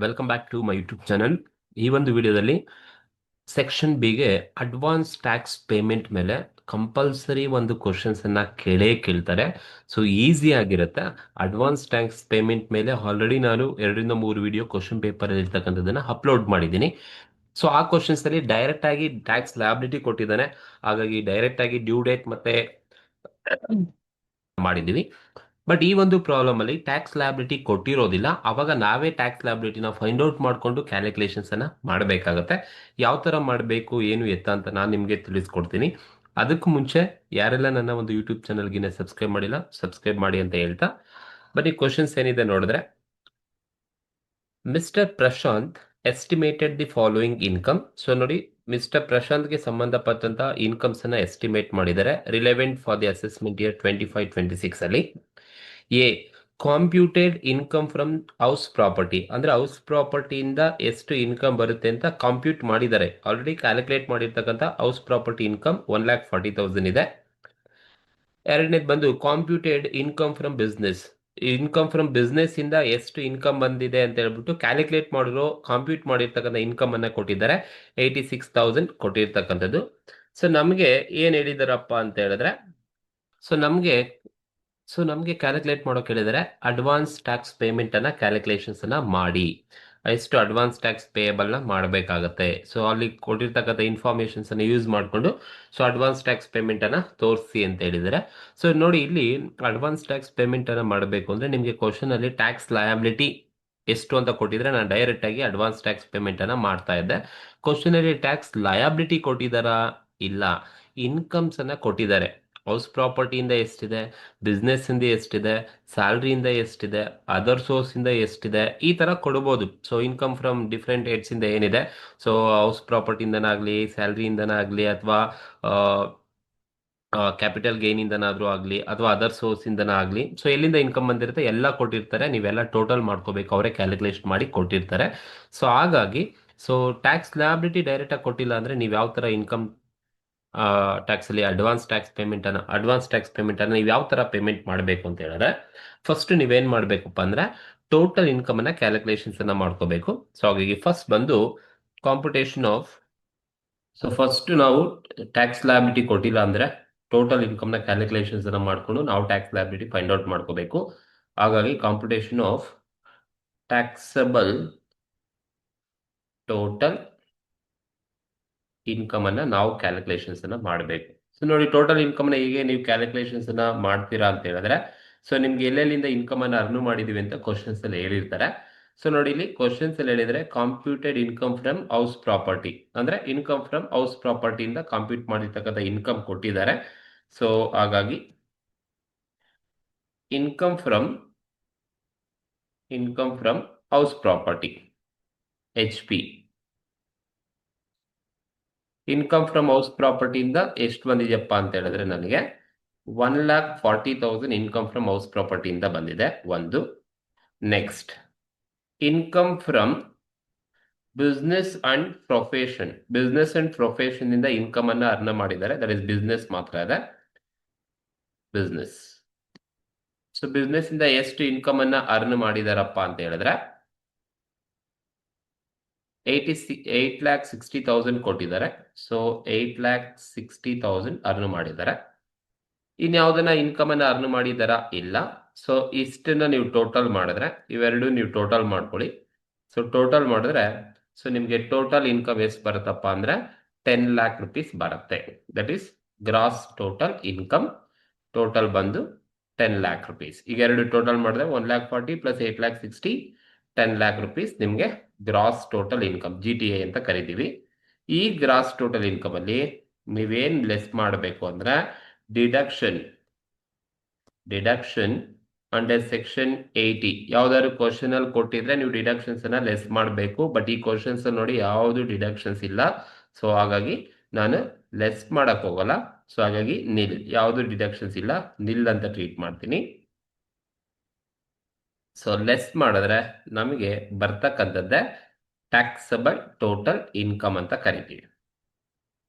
Welcome back to my YouTube channel. ಈ ಒಂದು ವಿಡಿಯೋದಲ್ಲಿ ಸೆಕ್ಷನ್ ಬಿಗೆ ಅಡ್ವಾನ್ಸ್ ಟ್ಯಾಕ್ಸ್ ಪೇಮೆಂಟ್ ಮೇಲೆ ಕಂಪಲ್ಸರಿ ಒಂದು ಕ್ವಶನ್ಸ್ ಅನ್ನ ಕೇಳ್ತಾರೆ. ಸೊ ಈಸಿ ಆಗಿರುತ್ತೆ. ಅಡ್ವಾನ್ಸ್ ಟ್ಯಾಕ್ಸ್ ಪೇಮೆಂಟ್ ಮೇಲೆ ಆಲ್ರೆಡಿ ನಾನು 2 3 ವಿಡಿಯೋ ಕ್ವಶನ್ ಪೇಪರ್ ಇರ್ತಕ್ಕಂಥದ್ದನ್ನ ಅಪ್ಲೋಡ್ ಮಾಡಿದ್ದೀನಿ. ಸೊ ಆ ಕ್ವಶನ್ಸ್ ಅಲ್ಲಿ ಡೈರೆಕ್ಟ್ ಆಗಿ ಟ್ಯಾಕ್ಸ್ ಲ್ಯಾಬಿಲಿಟಿ ಕೊಟ್ಟಿದ್ದಾನೆ. ಹಾಗಾಗಿ ಡೈರೆಕ್ಟ್ ಆಗಿ ಡ್ಯೂ ಡೇಟ್ ಮತ್ತೆ ಮಾಡಿದ್ದೀವಿ. ಬಟ್ ಈ ಒಂದು ಪ್ರಾಬ್ಲಮ್ ಅಲ್ಲಿ ಟ್ಯಾಕ್ಸ್ ಲ್ಯಾಬಿಲಿಟಿ ಕೊಟ್ಟಿರೋದಿಲ್ಲ. ಅವಾಗ ನಾವೇ ಟ್ಯಾಕ್ಸ್ ಲ್ಯಾಬಿಲಿಟಿನ ಫೈಂಡ್ ಔಟ್ ಮಾಡಿಕೊಂಡು ಕ್ಯಾಲ್ಕುಲೇಷನ್ಸ್ ಅನ್ನ ಮಾಡಬೇಕಾಗತ್ತೆ. ಯಾವ ತರ ಮಾಡಬೇಕು ಏನು ಎತ್ತ ಅಂತ ನಾನು ನಿಮಗೆ ತಿಳಿಸ್ಕೊಡ್ತೀನಿ. ಅದಕ್ಕೂ ಮುಂಚೆ ಯಾರೆಲ್ಲ ನನ್ನ ಒಂದು ಯೂಟ್ಯೂಬ್ ಚಾನಲ್ಗಿನ ಸಬ್ಸ್ಕ್ರೈಬ್ ಮಾಡಿಲ್ಲ, ಸಬ್ಸ್ಕ್ರೈಬ್ ಮಾಡಿ ಅಂತ ಹೇಳ್ತಾ ಬನ್ನಿ ಕ್ವಶನ್ಸ್ ಏನಿದೆ ನೋಡಿದ್ರೆ, mister Prashant estimated the following income. So ನೋಡಿ, ಮಿಸ್ಟರ್ ಪ್ರಶಾಂತ್ಗೆ ಸಂಬಂಧಪಟ್ಟಂತ ಇನ್ಕಮ್ಸ್ ಅನ್ನ ಎಸ್ಟಿಮೇಟ್ ಮಾಡಿದ್ದಾರೆ relevant for the assessment year 25-26 ಅಲ್ಲಿ. A computed income from house property, ಅಂದ್ರೆ ಹೌಸ್ ಪ್ರಾಪರ್ಟಿಯಿಂದ ಎಷ್ಟು ಇನ್ಕಮ್ ಬರುತ್ತೆ ಅಂತ ಕಾಂಪ್ಯೂಟ್ ಮಾಡಿದ್ದಾರೆ. ಆಲ್ರೆಡಿ ಕ್ಯಾಲ್ಕುಲೇಟ್ ಮಾಡಿರ್ತಕ್ಕಂಥ ಹೌಸ್ ಪ್ರಾಪರ್ಟಿ ಇನ್ಕಮ್ 1,40,000 ಇದೆ. ಎರಡನೇದು ಬಂದು computed income from business. Income from business ಇಂದ ಎಷ್ಟು ಇನ್ಕಮ್ ಬಂದಿದೆ ಅಂತ ಹೇಳ್ಬಿಟ್ಟು ಕ್ಯಾಲ್ಕುಲೇಟ್ ಮಾಡಿರೋ ಕಾಂಪ್ಯೂಟ್ ಮಾಡಿರ್ತಕ್ಕಂಥ ಇನ್ಕಮ್ ಅನ್ನ ಕೊಟ್ಟಿದ್ದಾರೆ. 86,000 ಕೊಟ್ಟಿರ್ತಕ್ಕಂಥದ್ದು. ಸೊ ನಮಗೆ ಏನ್ ಹೇಳಿದಾರಪ್ಪ ಅಂತ ಹೇಳಿದ್ರೆ, ಸೊ ನಮಗೆ ಕ್ಯಾಲ್ಕುಲೇಟ್ ಮಾಡೋಕೆ ಹೇಳಿದರೆ ಅಡ್ವಾನ್ಸ್ ಟ್ಯಾಕ್ಸ್ ಪೇಮೆಂಟ್ ಅನ್ನ ಕ್ಯಾಲ್ಕುಲೇಷನ್ಸ್ ಅನ್ನ ಮಾಡಿ, ಎಷ್ಟು ಅಡ್ವಾನ್ಸ್ ಟ್ಯಾಕ್ಸ್ ಪೇಯಬಲ್ ನ ಮಾಡಬೇಕಾಗತ್ತೆ. ಸೊ ಅಲ್ಲಿ ಕೊಟ್ಟಿರ್ತಕ್ಕಂಥ ಇನ್ಫಾರ್ಮೇಶನ್ಸ್ ಅನ್ನ ಯೂಸ್ ಮಾಡಿಕೊಂಡು ಸೊ ಅಡ್ವಾನ್ಸ್ ಟ್ಯಾಕ್ಸ್ ಪೇಮೆಂಟ್ ಅನ್ನ ತೋರಿಸಿ ಅಂತ ಹೇಳಿದ್ದಾರೆ. ಸೊ ನೋಡಿ, ಇಲ್ಲಿ ಅಡ್ವಾನ್ಸ್ ಟ್ಯಾಕ್ಸ್ ಪೇಮೆಂಟ್ ಅನ್ನ ಮಾಡಬೇಕು ಅಂದ್ರೆ ನಿಮಗೆ ಕ್ವಶನ್ ಅಲ್ಲಿ ಟ್ಯಾಕ್ಸ್ ಲಯಬಿಲಿಟಿ ಎಷ್ಟು ಅಂತ ಕೊಟ್ಟಿದ್ರೆ ನಾನು ಡೈರೆಕ್ಟ್ ಆಗಿ ಅಡ್ವಾನ್ಸ್ ಟ್ಯಾಕ್ಸ್ ಪೇಮೆಂಟ್ ಅನ್ನ ಮಾಡ್ತಾ ಇದ್ದೆ. ಕ್ವಶನ್ ಅಲ್ಲಿ ಟ್ಯಾಕ್ಸ್ ಲಯಬಿಲಿಟಿ ಕೊಟ್ಟಿದಾರಾ? ಇಲ್ಲ, ಇನ್ಕಮ್ಸ್ ಅನ್ನ ಕೊಟ್ಟಿದ್ದಾರೆ. ಹೌಸ್ ಪ್ರಾಪರ್ಟಿಯಿಂದ ಎಷ್ಟಿದೆ, ಬಿಸ್ನೆಸ್ ಇಂದ ಎಷ್ಟಿದೆ, ಸ್ಯಾಲ್ರಿಯಿಂದ ಎಷ್ಟಿದೆ, ಅದರ್ ಸೋರ್ಸ್ ಇಂದ ಎಷ್ಟಿದೆ, ಈ ತರ ಕೊಡ್ಬೋದು. So income from different AIDS ಇಂದ ಏನಿದೆ, ಸೊ ಹೌಸ್ ಪ್ರಾಪರ್ಟಿಯಿಂದನಾಗ್ಲಿ, ಸ್ಯಾಲ್ರಿಯಿಂದನಾಗ್ಲಿ, ಅಥವಾ ಕ್ಯಾಪಿಟಲ್ ಗೇನ್ ಇಂದನಾದ್ರೂ ಆಗ್ಲಿ, ಅಥವಾ ಅದರ್ ಸೋರ್ಸ್ ಇಂದನ ಆಗ್ಲಿ, ಸೊ ಎಲ್ಲಿಂದ ಇನ್ಕಮ್ ಬಂದಿರುತ್ತೆ ಎಲ್ಲ ಕೊಟ್ಟಿರ್ತಾರೆ. ನೀವೆಲ್ಲ ಟೋಟಲ್ ಮಾಡ್ಕೋಬೇಕು, ಅವರೇ ಕ್ಯಾಲ್ಕುಲೇಷನ್ ಮಾಡಿ ಕೊಟ್ಟಿರ್ತಾರೆ. ಸೊ ಹಾಗಾಗಿ ಸೊ ಟ್ಯಾಕ್ಸ್ ಲಯಬಿಲಿಟಿ ಡೈರೆಕ್ಟ್ ಆಗಿ ಕೊಟ್ಟಿಲ್ಲ ಅಂದ್ರೆ ನೀವು ಯಾವ ತರ ಇನ್ಕಮ್ ಟ್ಯಾಕ್ಸ್ ಅಲ್ಲಿ ಅಡ್ವಾನ್ಸ್ ಟ್ಯಾಕ್ಸ್ ಪೇಮೆಂಟ್ ಅನ್ನ ನೀವು ಯಾವ ತರ ಪೇಮೆಂಟ್ ಮಾಡಬೇಕು ಅಂತ ಹೇಳಿದ್ರೆ, ಫಸ್ಟ್ ನೀವೇನ್ ಮಾಡ್ಬೇಕಪ್ಪ ಅಂದ್ರೆ ಟೋಟಲ್ ಇನ್ಕಮ್ ಅನ್ನ ಕ್ಯಾಲ್ಕುಲೇಷನ್ಸ್ ಅನ್ನ ಮಾಡ್ಕೋಬೇಕು. ಸೊ ಹಾಗಾಗಿ ಫಸ್ಟ್ ಬಂದು ಕಾಂಪಿಟೇಷನ್ ಆಫ್, ಸೊ ಫಸ್ಟ್ ನಾವು ಟ್ಯಾಕ್ಸ್ ಲಯಬಿಲಿಟಿ ಕೊಟ್ಟಿಲ್ಲ ಅಂದ್ರೆ ಟೋಟಲ್ ಇನ್ಕಮ್ ನ ಕ್ಯಾಲ್ಕುಲೇಷನ್ಸ್ ಅನ್ನ ಮಾಡ್ಕೊಂಡು ನಾವು ಟ್ಯಾಕ್ಸ್ ಲಯಬಿಲಿಟಿ ಫೈಂಡ್ ಔಟ್ ಮಾಡ್ಕೋಬೇಕು. ಹಾಗಾಗಿ computation of taxable total income ಅನ್ನ ನಾವು ಕ್ಯಾಲ್ಕುಲೇಷನ್ಸ್ ಅನ್ನ ಮಾಡಬೇಕು. ಸೊ ನೋಡಿ, ಟೋಟಲ್ ಇನ್ಕಮ್ ನ ಹೇಗೆ ನೀವು ಕ್ಯಾಲ್ಕುಲೇಷನ್ಸ್ ಅನ್ನ ಮಾಡ್ತೀರಾ ಅಂತ ಹೇಳಿದ್ರೆ, ಸೊ ನಿಮ್ಗೆ ಎಲ್ಲೆಲ್ಲಿಂದ ಇನ್ಕಮ್ ಅನ್ನ ಅರ್ನ್ ಮಾಡಿದೀವಿ ಅಂತ ಕ್ವಶನ್ಸ್ ಅಲ್ಲಿ ಹೇಳಿರ್ತಾರೆ. ಸೊ ನೋಡಿ, ಇಲ್ಲಿ ಕ್ವಶನ್ಸ್ ಅಲ್ಲಿ ಹೇಳಿದ್ರೆ computed income from house property, ಅಂದ್ರೆ ಇನ್ಕಮ್ ಫ್ರಮ್ ಹೌಸ್ ಪ್ರಾಪರ್ಟಿಯಿಂದ ಕಾಂಪ್ಯೂಟ್ ಮಾಡಿರ್ತಕ್ಕಂಥ ಇನ್ಕಮ್ ಕೊಟ್ಟಿದ್ದಾರೆ. ಸೊ ಹಾಗಾಗಿ income from house property HP, income from house ಪ್ರಾಪರ್ಟಿಯಿಂದ ಎಷ್ಟು ಬಂದಿದೆಯಪ್ಪ ಅಂತ ಹೇಳಿದ್ರೆ ನನಗೆ 1,40,000 ಇನ್ಕಮ್ ಫ್ರಮ್ ಹೌಸ್ ಪ್ರಾಪರ್ಟಿಯಿಂದ ಬಂದಿದೆ ಒಂದು. Next, income from business and profession ಇಂದ ಇನ್ಕಮ್ ಅನ್ನ ಅರ್ನ್ ಮಾಡಿದ್ದಾರೆ. ದಟ್ ಇಸ್ ಬಿಸ್ನೆಸ್ ಮಾತ್ರ ಇದೆ, ಬಿಸ್ನೆಸ್. ಸೊ ಬಿಸ್ನೆಸ್ ಇಂದ ಎಷ್ಟು ಇನ್ಕಮ್ ಅನ್ನ ಅರ್ನ್ ಮಾಡಿದಾರಪ್ಪ ಅಂತ ಹೇಳಿದ್ರೆ 8,60,000 ಕೊಟ್ಟಿದ್ದಾರೆ. ಸೊ 8,60,000 ಅರ್ನ್ ಮಾಡಿದ್ದಾರೆ. ಇನ್ಯಾವುದನ್ನ ಇನ್ಕಮ್ ಅನ್ನ ಅರ್ನ್ ಮಾಡಿದಾರಾ? ಇಲ್ಲ. ಸೊ ಇಷ್ಟನ್ನ ನೀವು ಟೋಟಲ್ ಮಾಡಿದ್ರೆ, ಇವೆರಡು ನೀವು ಟೋಟಲ್ ಮಾಡ್ಕೊಳ್ಳಿ. ಸೊ ಟೋಟಲ್ ಮಾಡಿದ್ರೆ ಸೊ ನಿಮ್ಗೆ ಟೋಟಲ್ ಇನ್ಕಮ್ ಎಷ್ಟು ಬರುತ್ತಪ್ಪ ಅಂದ್ರೆ 10 lakh rupees ಬರುತ್ತೆ. That is gross total income. Total ಬಂದು 10 lakh rupees. ಈಗ ಎರಡು ಟೋಟಲ್ ಮಾಡಿದ್ರೆ 1,40,000 ಪ್ಲಸ್ 8,60,000 10 lakh rupees ನಿಮ್ಗೆ ಗ್ರಾಸ್ ಟೋಟಲ್ ಇನ್ಕಮ್, GTA ಅಂತ ಕರಿತೀವಿ. ಈ ಗ್ರಾಸ್ ಟೋಟಲ್ ಇನ್ಕಮ್ ಅಲ್ಲಿ ನೀವೇನ್ ಲೆಸ್ ಮಾಡಬೇಕು ಅಂದ್ರೆ ಡಿಡಕ್ಷನ್ ಅಂಡರ್ ಸೆಕ್ಷನ್ 80. ಯಾವ್ದಾದ್ರು ಕ್ವಶನ್ ಅಲ್ಲಿ ಕೊಟ್ಟಿದ್ರೆ ನೀವು ಡಿಡಕ್ಷನ್ಸ್ ಅನ್ನ ಲೆಸ್ ಮಾಡಬೇಕು. ಬಟ್ ಈ ಕ್ವಶನ್ಸ್ ನೋಡಿ ಯಾವ್ದು ಡಿಡಕ್ಷನ್ಸ್ ಇಲ್ಲ. ಸೊ ಹಾಗಾಗಿ ನಾನು ಲೆಸ್ ಮಾಡಕ್ ಹೋಗಲ್ಲ. ಸೊ ಹಾಗಾಗಿ ನಿಲ್, ಯಾವ್ದು ಡಿಡಕ್ಷನ್ಸ್ ಇಲ್ಲ, ನಿಲ್ ಅಂತ ಟ್ರೀಟ್ ಮಾಡ್ತೀನಿ. ಸೊ ಲೆಸ್ ಮಾಡಿದ್ರೆ ನಮಗೆ ಬರ್ತಕ್ಕಂಥದ್ದೇ ಟ್ಯಾಕ್ಸಬಲ್ ಟೋಟಲ್ ಇನ್ಕಮ್ ಅಂತ ಕರಿತೀವಿ.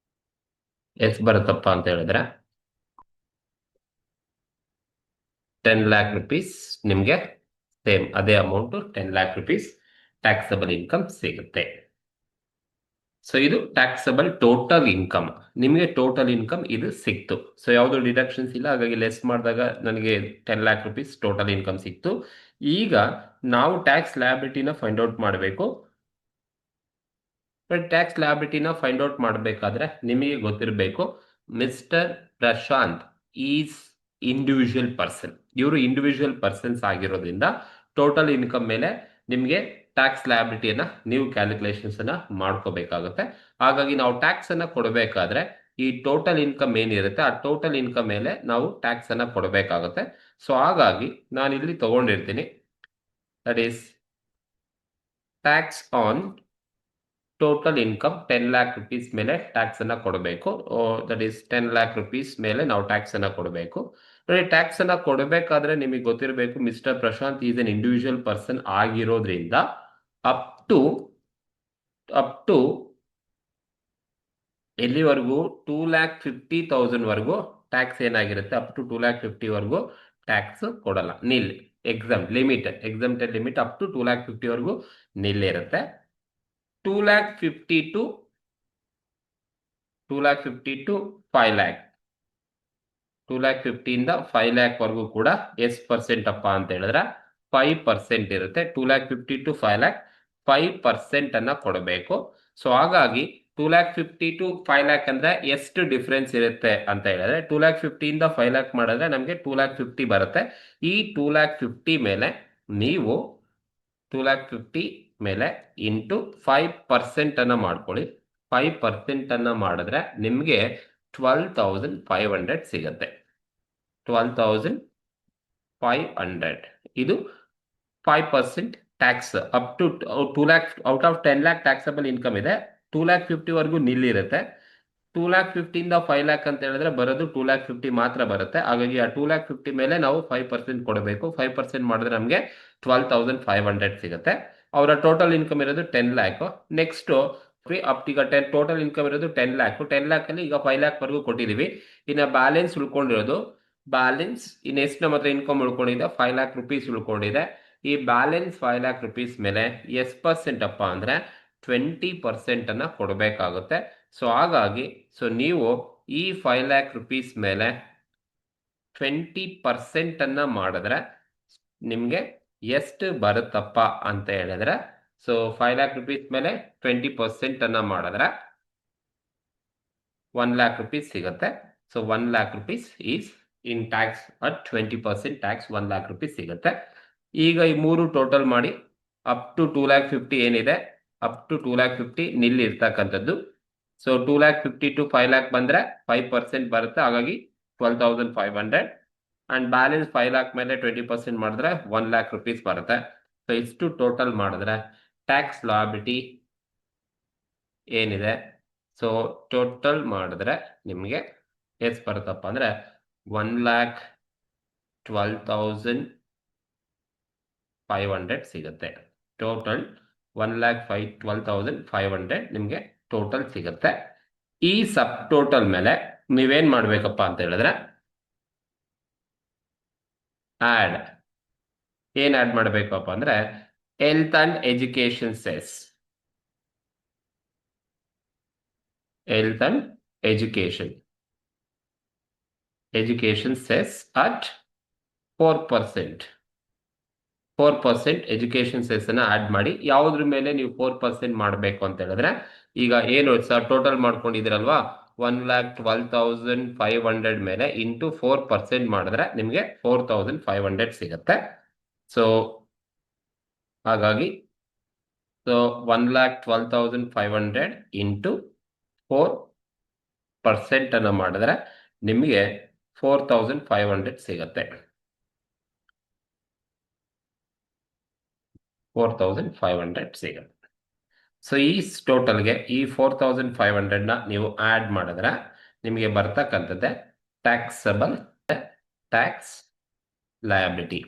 ಎಷ್ಟು ಬರುತ್ತಪ್ಪ ಅಂತ ಹೇಳಿದ್ರೆ 10 lakh rupees ನಿಮ್ಗೆ ಸೇಮ್ ಅದೇ amount 10 lakh rupees taxable income ಸಿಗುತ್ತೆ. ಸೊ ಇದು ಟ್ಯಾಕ್ಸಬಲ್ ಟೋಟಲ್ ಇನ್ಕಮ್. ನಿಮಗೆ ಟೋಟಲ್ ಇನ್ಕಮ್ ಇದು ಸಿಕ್ತು. ಸೊ ಯಾವುದು ಡಿಡಕ್ಷನ್ಸ್ ಇಲ್ಲ, ಹಾಗಾಗಿ ಲೆಸ್ ಮಾಡಿದಾಗ ನನಗೆ 10 ಲ್ಯಾಕ್ ರುಪೀಸ್ ಟೋಟಲ್ ಇನ್ಕಮ್ ಸಿಕ್ತು. ಈಗ ನಾವು ಟ್ಯಾಕ್ಸ್ ಲಯಬಿಲಿಟಿನ ಫೈಂಡ್ ಔಟ್ ಮಾಡಬೇಕು. ಬಟ್ ಟ್ಯಾಕ್ಸ್ ಲಯಬಿಲಿಟಿನ ಫೈಂಡ್ ಔಟ್ ಮಾಡಬೇಕಾದ್ರೆ ನಿಮಗೆ ಗೊತ್ತಿರಬೇಕು, mister Prashant is individual person. ಇವರು ಇಂಡಿವಿಜುವಲ್ ಪರ್ಸನ್ಸ್ ಆಗಿರೋದ್ರಿಂದ ಟೋಟಲ್ ಇನ್ಕಮ್ ಮೇಲೆ ನಿಮಗೆ ಟ್ಯಾಕ್ಸ್ ಲಯಬಿಲಿಟಿಯನ್ನ ನೀವು ಕ್ಯಾಲ್ಕುಲೇಷನ್ಸ್ ಅನ್ನ ಮಾಡ್ಕೋಬೇಕಾಗುತ್ತೆ. ಹಾಗಾಗಿ ನಾವು ಟ್ಯಾಕ್ಸ್ ಅನ್ನ ಕೊಡಬೇಕಾದ್ರೆ ಈ ಟೋಟಲ್ ಇನ್ಕಮ್ ಏನಿರುತ್ತೆ ಆ ಟೋಟಲ್ ಇನ್ಕಮ್ ಮೇಲೆ ನಾವು ಟ್ಯಾಕ್ಸ್ ಅನ್ನ ಕೊಡಬೇಕಾಗುತ್ತೆ. ಸೊ ಹಾಗಾಗಿ ನಾನು ಇಲ್ಲಿ ತಗೊಂಡಿರ್ತೀನಿ, that is tax on total income 10 lakh rupees ಮೇಲೆ ಟ್ಯಾಕ್ಸ್ ಅನ್ನ ಕೊಡಬೇಕು. ದಟ್ ಈಸ್ 10 ಲ್ಯಾಕ್ ರುಪೀಸ್ ಮೇಲೆ ನಾವು ಟ್ಯಾಕ್ಸ್ ಅನ್ನ ಕೊಡಬೇಕು. ನೋಡಿ, ಟ್ಯಾಕ್ಸ್ ಅನ್ನ ಕೊಡಬೇಕಾದ್ರೆ ನಿಮಗೆ ಗೊತ್ತಿರಬೇಕು, mister Prashant is an individual person ಆಗಿರೋದ್ರಿಂದ ಅಪ್ ಟು ಎಲ್ಲಿವರೆಗೂ 2,50,000 ವರೆಗೂ ಟ್ಯಾಕ್ಸ್ ಏನಾಗಿರುತ್ತೆ, ಅಪ್ ಟು 2,50,000 ವರೆಗೂ ಟ್ಯಾಕ್ಸ್ ಕೊಡಲ್ಲ, ನಿಲ್. ಎಕ್ಸಮ್ಟೆಡ್ ಲಿಮಿಟ್ ಅಪ್ ಟು 2,50,000 ವರೆಗೂ ನಿಲ್ ಇರುತ್ತೆ. 2,50,000 to 5 lakh, 2,50,000 ಇಂದ 5 lakh ವರೆಗೂ ಕೂಡ ಎಷ್ಟು ಪರ್ಸೆಂಟ್ ಅಪ್ಪ ಅಂತ ಹೇಳಿದ್ರೆ 5% ಇರುತ್ತೆ. 2,50,000 to 5 lakh 5% ಅನ್ನ ಕೊಡಬೇಕು. ಸೊ ಹಾಗಾಗಿ 2,50,000 to 5 lakh ಅಂದ್ರೆ ಎಷ್ಟು ಡಿಫ್ರೆನ್ಸ್ ಇರುತ್ತೆ ಅಂತ ಹೇಳಿದ್ರೆ 2,50,000 ಇಂದ 5 lakh ಮಾಡಿದ್ರೆ ನಮಗೆ 2,50,000 ಬರುತ್ತೆ. ಈ 2,50,000 ಮೇಲೆ ನೀವು 2,50,000 ಮೇಲೆ ಇಂಟು 5% ಅನ್ನ ಮಾಡ್ಕೊಳ್ಳಿ. 5% ಅನ್ನ ಮಾಡಿದ್ರೆ ನಿಮಗೆ 12,500 ಸಿಗುತ್ತೆ. 12,500 ಇದು 5% ಟ್ಯಾಕ್ಸ್. Up to 2 lakh out of 10 lakh taxable income ಇದೆ. 2,50,000 ವರೆಗೂ ನಿಲ್ಲಿರುತ್ತೆ. 2,50,000 ಇಂದ 5 lakh ಅಂತ ಹೇಳಿದ್ರೆ ಬರೋದು 2,50,000 ಮಾತ್ರ ಬರುತ್ತೆ. ಹಾಗಾಗಿ ಆ 2,50,000 ಮೇಲೆ ನಾವು 5% ಕೊಡಬೇಕು. 5% ಮಾಡಿದ್ರೆ ನಮಗೆ 12,500 ಸಿಗುತ್ತೆ. ಅವರ ಟೋಟಲ್ ಇನ್ಕಮ್ ಇರೋದು 10 lakh. ನೆಕ್ಸ್ಟ್ ಈಗ ಟೋಟಲ್ ಇನ್ಕಮ್ ಇರೋದು 10 lakh. 10 lakh ಅಲ್ಲಿ ಈಗ 5 lakh ವರೆಗೂ ಕೊಟ್ಟಿದೀವಿ. ಇನ್ನು ಬ್ಯಾಲೆನ್ಸ್ ಉಳ್ಕೊಂಡಿರೋದು ಇನ್ನು ಎಷ್ಟು ನಮ್ಮ ಹತ್ರ ಇನ್ಕಮ್ ಉಳ್ಕೊಂಡಿದೆ, 5 lakh ರುಪೀಸ್ ಉಳ್ಕೊಂಡಿದೆ. ಈ ಬ್ಯಾಲೆನ್ಸ್ 5 lakh ರುಪೀಸ್ ಮೇಲೆ ಎಷ್ಟು ಪರ್ಸೆಂಟ್ ಅಪ್ಪ ಅಂದ್ರೆ 20% ಅನ್ನ ಕೊಡಬೇಕಾಗುತ್ತೆ. ಸೊ ಹಾಗಾಗಿ ನೀವು ಈ 5 lakh ರುಪೀಸ್ ಮೇಲೆ 20% ಅನ್ನ ಮಾಡಿದ್ರೆ ನಿಮ್ಗೆ ಎಷ್ಟು ಬರುತ್ತಪ್ಪ ಅಂತ ಹೇಳಿದ್ರೆ, ಸೊ 5 lakh ರುಪೀಸ್ ಮೇಲೆ 20% ಅನ್ನ ಮಾಡಿದ್ರೆ 1 lakh ರುಪೀಸ್ ಸಿಗುತ್ತೆ. So 1 lakh rupees is in tax at 20% tax 1 lakh rupees ಸಿಗುತ್ತೆ. ಈಗ ಈ ಮೂರು ಟೋಟಲ್ ಮಾಡಿ ಅಪ್ ಟು 2,50,000 ಏನಿದೆ, ಅಪ್ ಟು 2,50,000 ನಿಲ್ ಇರ್ತಕ್ಕಂಥದ್ದು. ಸೊ 2,50,000 to 5 lakh ಬಂದ್ರೆ 5% ಬರುತ್ತೆ, ಹಾಗಾಗಿ 12,500. ಅಂಡ್ ಬ್ಯಾಲೆನ್ಸ್ 5 lakh ಮೇಲೆ 20% ಮಾಡಿದ್ರೆ 1 lakh ರುಪೀಸ್ ಬರುತ್ತೆ. ಸೊ ಇಷ್ಟು ಟೋಟಲ್ ಮಾಡಿದ್ರೆ ಟ್ಯಾಕ್ಸ್ ಲಯಬಿಲಿಟಿ ಏನಿದೆ, ಸೊ ಟೋಟಲ್ ಮಾಡಿದ್ರೆ ನಿಮಗೆ ಎಷ್ಟು ಬರುತ್ತಪ್ಪ ಅಂದ್ರೆ 1,12,500 ಸಿಗುತ್ತೆ. ಟೋಟಲ್ 1,12,500 ನಿಮಗೆ ಟೋಟಲ್ ಸಿಗುತ್ತೆ. ಈ ಸಬ್ ಟೋಟಲ್ ಮೇಲೆ ನೀವೇನ್ ಮಾಡ್ಬೇಕಪ್ಪ ಅಂತ ಹೇಳಿದ್ರೆ ಏನ್ ಆಡ್ ಮಾಡ್ಬೇಕಪ್ಪ ಅಂದ್ರೆ health and education cess. Health and education cess at 4%. 4% education cess ಅನ್ನ ಆಡ್ ಮಾಡಿ. ಯಾವುದ್ರ ಮೇಲೆ ನೀವು 4% ಮಾಡಬೇಕು ಅಂತ ಹೇಳಿದ್ರೆ, ಈಗ ಏನು ಸರ್ ಟೋಟಲ್ ಮಾಡ್ಕೊಂಡಿದ್ದೀರಲ್ವಾ 1,12,500 ಮೇಲೆ ಇಂಟು 4% ಮಾಡಿದ್ರೆ ನಿಮಗೆ 4,500 ಸಿಗುತ್ತೆ. ಸೊ ಹಾಗಾಗಿ 1,12,500 ಇಂಟು 4% ಅನ್ನು ಮಾಡಿದ್ರೆ ನಿಮಗೆ 4,500 ಸಿಗುತ್ತೆ. 4,500 ಸಿಗುತ್ತೆ. ಸೊ ಈ ಟೋಟಲ್ಗೆ ಈ 4,500 ನ ನೀವು ಆಡ್ ಮಾಡಿದ್ರೆ ನಿಮಗೆ ಬರ್ತಕ್ಕಂಥದ್ದೇ ಟ್ಯಾಕ್ಸಬಲ್ ಟ್ಯಾಕ್ಸ್ ಲಯಬಿಲಿಟಿ.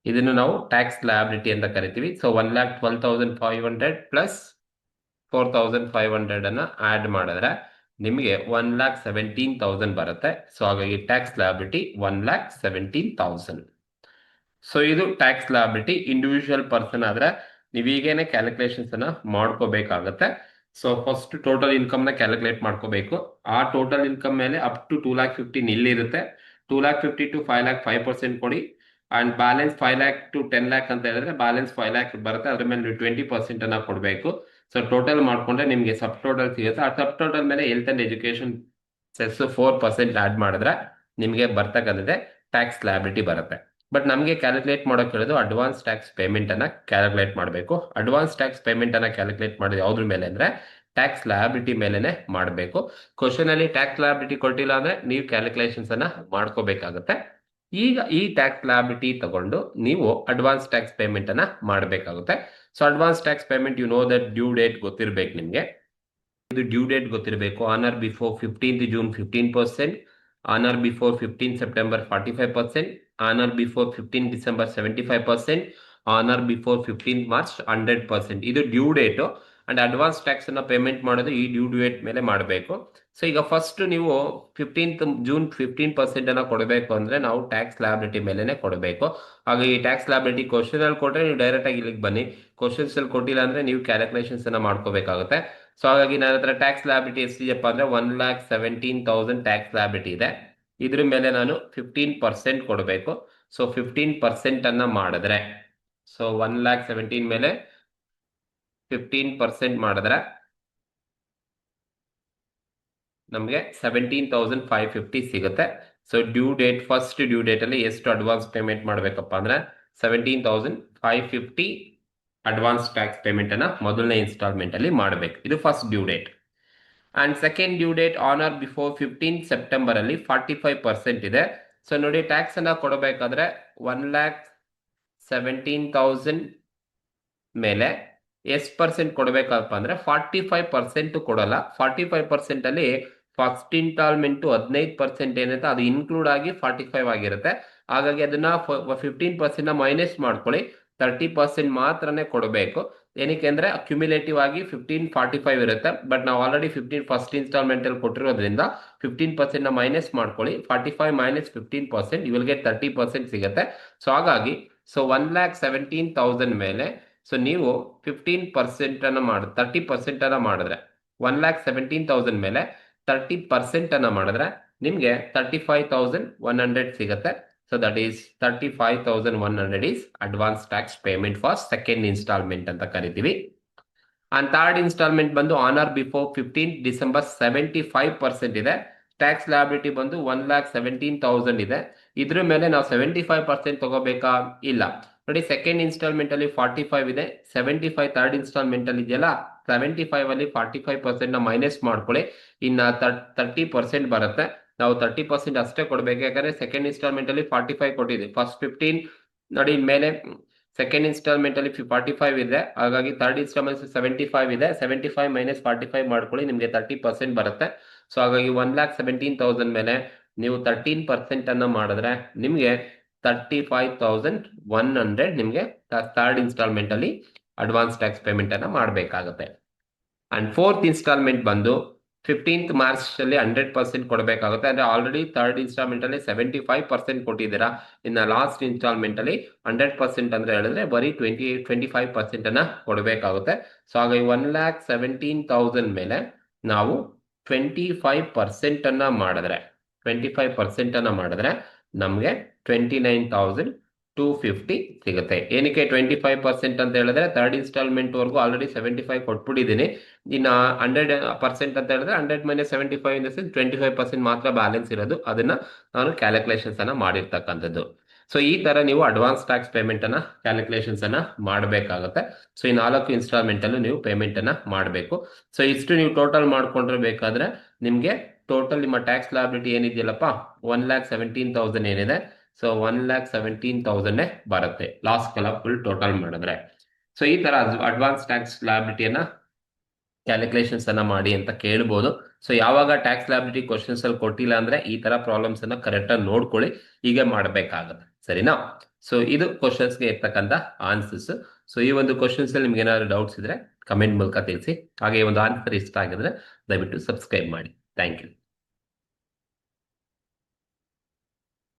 ಇದನ್ನು ನಾವು ಟ್ಯಾಕ್ಸ್ ಲಯಬಿಲಿಟಿ ಅಂತ ಕರಿತೀವಿ. ಸೊ 1,12,500 ಪ್ಲಸ್ 4,500 ಅನ್ನ ಆಡ್ ಮಾಡಿದ್ರೆ ನಿಮಗೆ 1,17,000 ಬರುತ್ತೆ. ಸೊ ಹಾಗಾಗಿ ಟ್ಯಾಕ್ಸ್ ಲಯಬಿಲಿಟಿ 1,17,000. ಸೊ ಇದು ಟ್ಯಾಕ್ಸ್ ಲಯಬಿಲಿಟಿ. ಇಂಡಿವಿಜುವಲ್ ಪರ್ಸನ್ ಆದ್ರೆ ನೀವೀಗೇನೆ ಕ್ಯಾಲ್ಕುಲೇಷನ್ಸ್ ಅನ್ನ ಮಾಡ್ಕೋಬೇಕಾಗತ್ತೆ. ಸೊ ಫಸ್ಟ್ ಟೋಟಲ್ ಇನ್ಕಮ್ ನ ಕ್ಯಾಲ್ಕುಲೇಟ್ ಮಾಡ್ಕೋಬೇಕು. ಆ ಟೋಟಲ್ ಇನ್ಕಮ್ ಮೇಲೆ ಅಪ್ ಟು 2,15,000 ಇಲ್ಲಿರುತ್ತೆ. 2,50,000 to 5,00,000 5% ಕೊಡಿ. ಅಂಡ್ ಬ್ಯಾಲೆನ್ಸ್ 5,00,000 to 10,00,000 ಅಂತ ಹೇಳಿದ್ರೆ ಬ್ಯಾಲೆನ್ಸ್ 5,00,000 ಬರುತ್ತೆ. ಅದ್ರ ಮೇಲೆ ನೀವು 20% ಅನ್ನ ಕೊಡಬೇಕು. ಸೊ ಟೋಟಲ್ ಮಾಡ್ಕೊಂಡ್ರೆ ನಿಮಗೆ ಸಬ್ ಟೋಟಲ್ ಸಿಗುತ್ತೆ. ಆ ಸಬ್ ಟೋಟಲ್ ಮೇಲೆ health and education cess 4% add ಮಾಡಿದ್ರೆ ನಿಮಗೆ ಬರ್ತಕ್ಕಂಥದ್ದೇ ಟ್ಯಾಕ್ಸ್ ಲಯಬಿಲಿಟಿ ಬರುತ್ತೆ. ಬಟ್ ನಮಗೆ ಕ್ಯಾಲ್ಕುಲೇಟ್ ಮಾಡೋಕೆ ಹೇಳೋದು ಅಡ್ವಾನ್ಸ್ ಟ್ಯಾಕ್ಸ್ ಪೇಮೆಂಟ್ ಅನ್ನ ಕ್ಯಾಲ್ಕುಲೇಟ್ ಮಾಡಬೇಕು. ಅಡ್ವಾನ್ಸ್ ಟ್ಯಾಕ್ಸ್ ಪೇಮೆಂಟ್ ಅನ್ನ ಕ್ಯಾಲ್ಕುಲೇಟ್ ಮಾಡೋದು ಯಾವ್ದ್ರ ಮೇಲೆ ಅಂದ್ರೆ ಟ್ಯಾಕ್ಸ್ ಲಯಬಿಲಿಟಿ ಮೇಲೆನೆ ಮಾಡಬೇಕು. ಕ್ವಶನ್ ಅಲ್ಲಿ ಟ್ಯಾಕ್ಸ್ ಲಯಬಿಲಿಟಿ ಕೊಟ್ಟಿಲ್ಲ ಅಂದ್ರೆ ನೀವು ಕ್ಯಾಲ್ಕುಲೇಷನ್ಸ್ ಅನ್ನ ಮಾಡ್ಕೋಬೇಕಾಗುತ್ತೆ. ಈಗ ಈ ಟ್ಯಾಕ್ಸ್ ಲಯಬಿಲಿಟಿ ತಗೊಂಡು ನೀವು ಅಡ್ವಾನ್ಸ್ ಟ್ಯಾಕ್ಸ್ ಪೇಮೆಂಟ್ ಅನ್ನ ಮಾಡಬೇಕಾಗುತ್ತೆ. So advance tax payment you know that due date ಗೊತ್ತಿರಬೇಕು ನಿಮಗೆ. ಇದು ಡ್ಯೂ ಡೇಟ್ ಗೊತ್ತಿರಬೇಕು. On or before 15th June 15%, on or before 15th September 45%, on or before 15th December 75%, on or before 15th March 100%. ಇದು due date. And advance tax ಅನ್ನ payment ಮಾಡೋದು ಈ due date ಮೇಲೆ ಮಾಡಬೇಕು. ಸೊ ಈಗ first ನೀವು 15th June 15% ಅನ್ನ ಕೊಡಬೇಕು ಅಂದ್ರೆ ನಾವು ಟ್ಯಾಕ್ಸ್ ಲಯಬಿಲಿಟಿ ಮೇಲೆನೆ ಕೊಡಬೇಕು. ಹಾಗೆ ಈ ಟ್ಯಾಕ್ಸ್ ಲಯಬಿಲಿಟಿ ಕ್ವಶನ್ ಅಲ್ಲಿ ಕೊಟ್ಟರೆ ನೀವು ಡೈರೆಕ್ಟ್ ಆಗಿ ಇಲ್ಲಿಗೆ ಬನ್ನಿ. ಕ್ವಶನ್ಸ್ ಅಲ್ಲಿ ಕೊಟ್ಟಿಲ್ಲ ಅಂದ್ರೆ ನೀವು ಕ್ಯಾಲ್ಕುಲೇಷನ್ಸ್ ಅನ್ನ ಮಾಡ್ಕೋಬೇಕಾಗುತ್ತೆ. ಸೊ ಹಾಗಾಗಿ ನನ್ನ ಹತ್ರ ಟ್ಯಾಕ್ಸ್ ಲಯಬಿಲಿಟಿ ಎಷ್ಟಿದೆಯಪ್ಪ ಅಂದ್ರೆ 1,17,000 ಟ್ಯಾಕ್ಸ್ ಲಯಬಿಲಿಟಿ ಇದೆ. ಇದ್ರ ಮೇಲೆ ನಾನು 15% ಕೊಡಬೇಕು. ಸೊ 15% ಅನ್ನ ಮಾಡಿದ್ರೆ, ಸೊ 1,17,000 ಮೇಲೆ 15% ಮಾಡಿದ್ರೆ ನಮಗೆ 17,550 ಸಿಗುತ್ತೆ. So due date first due date ಅಲ್ಲಿ ಎಷ್ಟು ಅಡ್ವಾನ್ಸ್ ಪೇಮೆಂಟ್ ಮಾಡಬೇಕಪ್ಪ ಅಂದ್ರೆ 17,550 ಅಡ್ವಾನ್ಸ್ ಟ್ಯಾಕ್ಸ್ ಪೇಮೆಂಟ್ ಅನ್ನ ಮೊದಲನೇ ಇನ್ಸ್ಟಾಲ್ಮೆಂಟ್ ಅಲ್ಲಿ ಮಾಡಬೇಕು. ಇದು first due date. And second due date on or before 15th September ಅಲ್ಲಿ 45% ಇದೆ. ಸೊ ನೋಡಿ ಟ್ಯಾಕ್ಸ್ ಅನ್ನ ಕೊಡಬೇಕಾದ್ರೆ 1,17,000 ಮೇಲೆ ಎಷ್ಟು ಪರ್ಸೆಂಟ್ ಕೊಡಬೇಕಪ್ಪ ಅಂದ್ರೆ 45% ಕೊಡಲ್ಲ. 45% ಅಲ್ಲಿ ಫಸ್ಟ್ ಇನ್ಸ್ಟಾಲ್ಮೆಂಟ್ 15% ಏನಿದೆ ಅದು ಇನ್ಕ್ಲೂಡ್ ಆಗಿ 45 ಆಗಿರುತ್ತೆ. ಹಾಗಾಗಿ ಅದನ್ನ 15% ಮೈನಸ್ ಮಾಡ್ಕೊಳ್ಳಿ. 30% ಮಾತ್ರನೇ ಕೊಡಬೇಕು. ಏನಕ್ಕೆ ಅಂದ್ರೆ ಅಕ್ಯುಮುಲೇಟಿವ್ ಆಗಿ 1545 ಇರುತ್ತೆ. ಬಟ್ ನಾವು ಆಲ್ರೆಡಿ 15 ಫಸ್ಟ್ ಇನ್ಸ್ಟಾಲ್ಮೆಂಟ್ ಅಲ್ಲಿ ಕೊಟ್ಟಿರೋದ್ರಿಂದ 15% ಮೈನಸ್ ಮಾಡ್ಕೊಳ್ಳಿ. 45 ಮೈನಸ್ 15% ಯು ವಿಲ್ ಗೆಟ್ 30% ಸಿಗುತ್ತೆ. ಸೊ ಹಾಗಾಗಿ 1,17,000 ಮೇಲೆ ಸೊ ನೀವು 15% ಅನ್ನ 30% ಅನ್ನ ಮಾಡಿದ್ರೆ 1,17,000 ಮೇಲೆ 30% ಅನ್ನ ಮಾಡಿದ್ರೆ ನಿಮ್ಗೆ 35,100 ಸಿಗುತ್ತೆ. So that is 35,100 is advance tax payment for second instalment ಅಂತ ಕರಿತೀವಿ. ಅಂಡ್ ಥರ್ಡ್ ಇನ್ಸ್ಟಾಲ್ಮೆಂಟ್ ಬಂದು on or before 15th December 75% ಇದೆ. ಟ್ಯಾಕ್ಸ್ ಲಯಬಿಲಿಟಿ ಬಂದು 1,17,000 ಇದೆ. ಇದ್ರ ಮೇಲೆ ನಾವು 75% ತಗೋಬೇಕಾ? ಇಲ್ಲ. ನೋಡಿ ಸೆಕೆಂಡ್ ಇನ್ಸ್ಟಾಲ್ಮೆಂಟ್ ಅಲ್ಲಿ 45 ಇದೆ, 75 ಥರ್ಡ್ ಇನ್ಸ್ಟಾಲ್ಮೆಂಟ್ ಅಲ್ಲಿ ಇದೆಯಲ್ಲ, 75 ಅಲ್ಲಿ 45% ನ ಮೈನಸ್ ಮಾಡ್ಕೊಳ್ಳಿ. ಇನ್ನ 30% ಬರುತ್ತೆ. ನಾವು 30% ಅಷ್ಟೇ ಕೊಡ್ಬೇಕು. ಯಾಕಂದ್ರೆ ಸೆಕೆಂಡ್ ಇನ್ಸ್ಟಾಲ್ಮೆಂಟ್ ಅಲ್ಲಿ 45 ಕೊಟ್ಟಿದೆ. ಫಸ್ಟ್ 15 ನೋಡಿ ಮೇಲೆ ಸೆಕೆಂಡ್ ಇನ್ಸ್ಟಾಲ್ಮೆಂಟ್ ಅಲ್ಲಿ 45 ಇದೆ. ಹಾಗಾಗಿ ಥರ್ಡ್ ಇನ್ಸ್ಟಾಲ್ಮೆಂಟ್ 75 ಇದೆ. 75 ಮೈನಸ್ 45 ಮಾಡ್ಕೊಳ್ಳಿ, ನಿಮ್ಗೆ 30% ಬರುತ್ತೆ. ಸೊ ಹಾಗಾಗಿ 1,17,000 ಮೇಲೆ ನೀವು 13% ಅನ್ನ ಮಾಡಿದ್ರೆ ನಿಮ್ಗೆ 35,100 ನಿಮ್ಗೆ ಥರ್ಡ್ ಇನ್ಸ್ಟಾಲ್ಮೆಂಟ್ ಅಲ್ಲಿ ಅಡ್ವಾನ್ಸ್ ಟ್ಯಾಕ್ಸ್ ಪೇಮೆಂಟ್ ಅನ್ನ ಮಾಡಬೇಕಾಗುತ್ತೆ. ಅಂಡ್ ಫೋರ್ತ್ ಇನ್ಸ್ಟಾಲ್ಮೆಂಟ್ ಬಂದು 15th March ಅಲ್ಲಿ 100% ಕೊಡಬೇಕಾಗುತ್ತೆ. ಅಂದ್ರೆ ಆಲ್ರೆಡಿ ಥರ್ಡ್ ಇನ್ಸ್ಟಾಲ್ಮೆಂಟ್ ಅಲ್ಲಿ 75% ಕೊಟ್ಟಿದ್ದೀರಾ. ಇನ್ನು ಲಾಸ್ಟ್ ಇನ್ಸ್ಟಾಲ್ಮೆಂಟ್ ಅಲ್ಲಿ 100% ಅಂದ್ರೆ ಹೇಳಿದ್ರೆ ಬರೀ 25% ಅನ್ನ ಕೊಡಬೇಕಾಗುತ್ತೆ. ಸೊ ಹಾಗಾಗಿ 1,17,000 ಮೇಲೆ ನಾವು 25% ಅನ್ನ ಮಾಡಿದ್ರೆ 25% ಅನ್ನ ಮಾಡಿದ್ರೆ ನಮ್ಗೆ 29,250 ಸಿಗುತ್ತೆ. ಏನಕ್ಕೆ 25% ಅಂತ ಹೇಳಿದ್ರೆ ಥರ್ಡ್ ಇನ್ಸ್ಟಾಲ್ಮೆಂಟ್ ವರ್ಗು ಆಲ್ರೆಡಿ 75 ಕೊಟ್ಬಿಟ್ಟಿದ್ದೀನಿ. ಇನ್ನು 100% ಅಂತ ಹೇಳಿದ್ರೆ 100 ಮೈನಸ್ 75 ಇನ್ ದ ಸೆನ್ಸ್ 25% ಮಾತ್ರ ಬ್ಯಾಲೆನ್ಸ್ ಇರೋದು. ಅದನ್ನ ನಾನು ಕ್ಯಾಲ್ಕುಲೇಷನ್ಸ್ ಅನ್ನ ಮಾಡಿರ್ತಕ್ಕಂಥದ್ದು. ಸೊ ಈ ತರ ನೀವು ಅಡ್ವಾನ್ಸ್ ಟ್ಯಾಕ್ಸ್ ಪೇಮೆಂಟ್ ಅನ್ನ ಕ್ಯಾಲ್ಕುಲೇಷನ್ಸ್ ಅನ್ನ ಮಾಡಬೇಕಾಗುತ್ತೆ. ಸೊ ಈ 4 ಇನ್ಸ್ಟಾಲ್ಮೆಂಟ್ ಅಲ್ಲೂ ನೀವು ಪೇಮೆಂಟ್ ಅನ್ನ ಮಾಡಬೇಕು. ಸೊ ಇಷ್ಟು ನೀವು ಟೋಟಲ್ ಮಾಡ್ಕೊಂಡಿರ್ಬೇಕಾದ್ರೆ ನಿಮ್ಗೆ ಟೋಟಲ್ ನಿಮ್ಮ ಟ್ಯಾಕ್ಸ್ ಲಯಬಿಲಿಟಿ ಏನಿದೆಯಲ್ಲಪ್ಪ 1,17,000 ಏನಿದೆ, ಸೊ 1,17,000 ಬರುತ್ತೆ ಲಾಸ್ಟ್ ಕಾಲ ಫುಲ್ ಟೋಟಲ್ ಮಾಡಿದ್ರೆ. ಸೊ ಈ ತರ ಅಡ್ವಾನ್ಸ್ ಟ್ಯಾಕ್ಸ್ ಲಯಬಿಲಿಟಿಯನ್ನ ಕ್ಯಾಲ್ಕುಲೇಷನ್ಸ್ ಅನ್ನ ಮಾಡಿ ಅಂತ ಕೇಳ್ಬೋದು. ಸೊ ಯಾವಾಗ ಟ್ಯಾಕ್ಸ್ ಲಯಬಿಲಿಟಿ ಕ್ವಶನ್ಸ್ ಅಲ್ಲಿ ಕೊಟ್ಟಿಲ್ಲ ಅಂದ್ರೆ ಈ ತರ ಪ್ರಾಬ್ಲಮ್ಸ್ ಅನ್ನ ಕರೆಕ್ಟ್ ಆಗಿ ನೋಡ್ಕೊಳ್ಳಿ, ಹೀಗೆ ಮಾಡಬೇಕಾಗುತ್ತೆ. ಸರಿನಾ? ಸೊ ಇದು ಕ್ವಶನ್ಸ್ಗೆ ಇರ್ತಕ್ಕಂಥ ಆನ್ಸರ್ಸ್. ಸೊ ಈ ಒಂದು ಕ್ವಶನ್ಸ್ ಅಲ್ಲಿ ನಿಮ್ಗೆ ಏನಾದ್ರು ಡೌಟ್ಸ್ ಇದ್ರೆ ಕಮೆಂಟ್ ಮೂಲಕ ತಿಳಿಸಿ. ಹಾಗೆ ಒಂದು ಆನ್ಸರ್ ಇಷ್ಟ ಆಗಿದ್ರೆ ದಯವಿಟ್ಟು ಸಬ್ಸ್ಕ್ರೈಬ್ ಮಾಡಿ. Thank you.